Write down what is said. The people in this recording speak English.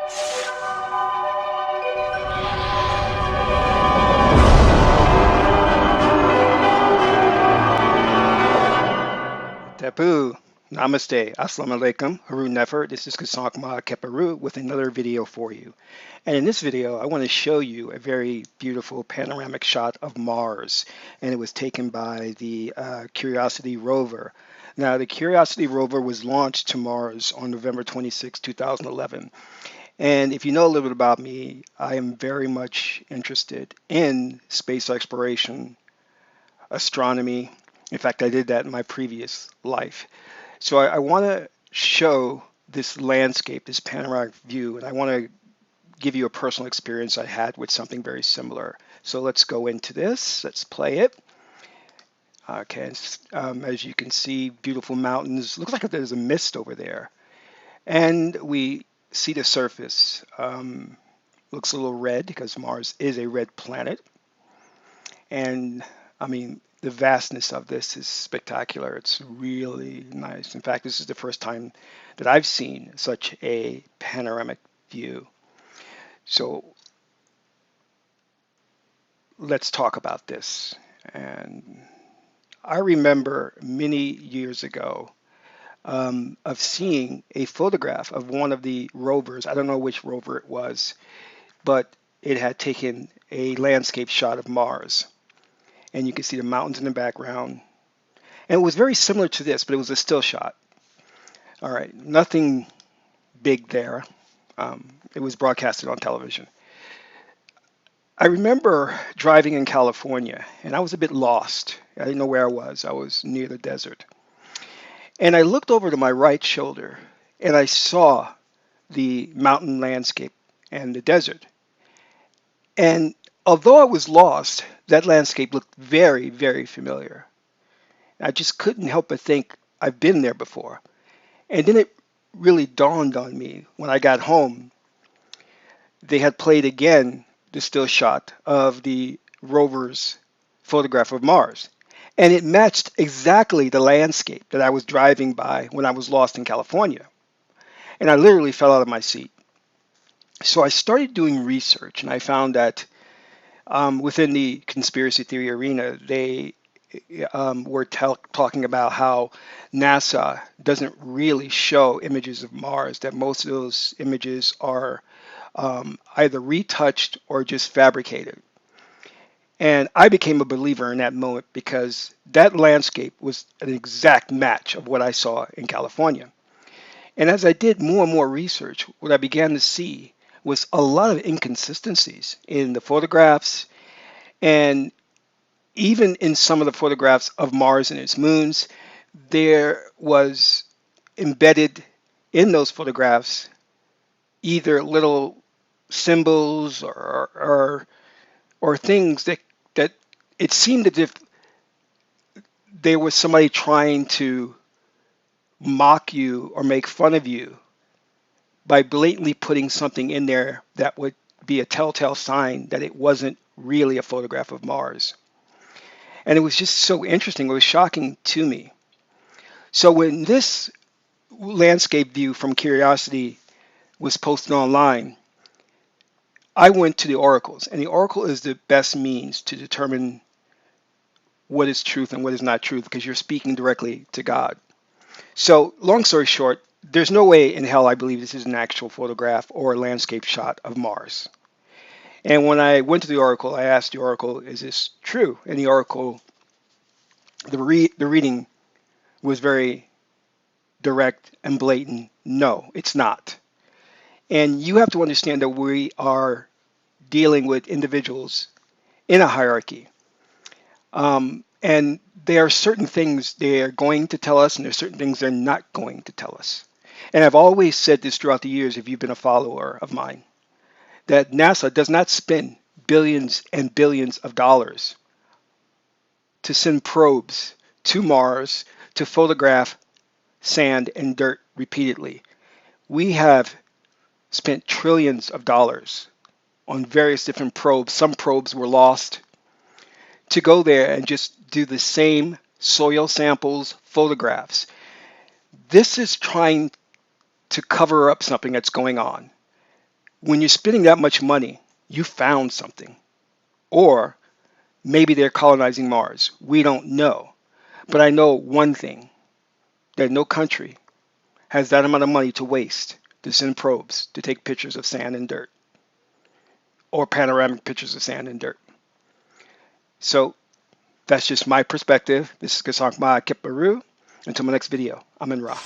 Tapu, Namaste, Assalamu alaikum, Haru Nefer. This is Kasank Ma Keparu with another video for you. And in this video, I want to show you a very beautiful panoramic shot of Mars. And it was taken by the Curiosity rover. Now, the Curiosity rover was launched to Mars on November 26, 2011. And if you know a little bit about me, I am very much interested in space exploration, astronomy. In fact, I did that in my previous life. So I want to show this landscape, this panoramic view, and I want to give you a personal experience I had with something very similar. So let's go into this. Let's play it. Okay, as you can see, beautiful mountains. Looks like there's a mist over there. And we see the surface. Looks a little red because Mars is a red planet. And I mean, the vastness of this is spectacular. It's really nice. In fact, this is the first time that I've seen such a panoramic view. So let's talk about this. And I remember many years ago of seeing a photograph of one of the rovers. I don't know which rover it was, but it had taken a landscape shot of Mars. And you can see the mountains in the background. And it was very similar to this, but it was a still shot. All right, nothing big there. It was broadcasted on television. I remember driving in California, and I was a bit lost. I didn't know where I was. I was near the desert. And I looked over to my right shoulder, and I saw the mountain landscape and the desert. And although I was lost, that landscape looked very, very familiar. I just couldn't help but think I've been there before. And then it really dawned on me when I got home. They had played again the still shot of the rover's photograph of Mars. And it matched exactly the landscape that I was driving by when I was lost in California. And I literally fell out of my seat. So I started doing research, and I found that within the conspiracy theory arena, they were talking about how NASA doesn't really show images of Mars, that most of those images are either retouched or just fabricated. And I became a believer in that moment because that landscape was an exact match of what I saw in California. And as I did more and more research, what I began to see was a lot of inconsistencies in the photographs and even in some of the photographs of Mars and its moons. There was embedded in those photographs either little symbols or things that it seemed as if there was somebody trying to mock you or make fun of you by blatantly putting something in there that would be a telltale sign that it wasn't really a photograph of Mars. And it was just so interesting. It was shocking to me. So when this landscape view from Curiosity was posted online, I went to the oracles, and the oracle is the best means to determine what is truth and what is not truth because you're speaking directly to God. So, long story short, there's no way in hell I believe this is an actual photograph or a landscape shot of Mars. And when I went to the oracle, I asked the oracle, "Is this true?" And the oracle, the reading was very direct and blatant. No, it's not. And you have to understand that we are dealing with individuals in a hierarchy. And there are certain things they're going to tell us, and there's certain things they're not going to tell us. And I've always said this throughout the years, if you've been a follower of mine, that NASA does not spend billions and billions of dollars to send probes to Mars to photograph sand and dirt repeatedly. We have spent trillions of dollars on various different probes. Some probes were lost to go there and just do the same soil samples, photographs. This is trying to cover up something that's going on. When you're spending that much money, you found something. Or maybe they're colonizing Mars. We don't know. But I know one thing, that no country has that amount of money to waste to send probes to take pictures of sand and dirt, or panoramic pictures of sand and dirt. So that's just my perspective. This is Kasak Ma Kiparu. Until my next video, I'm in Ra.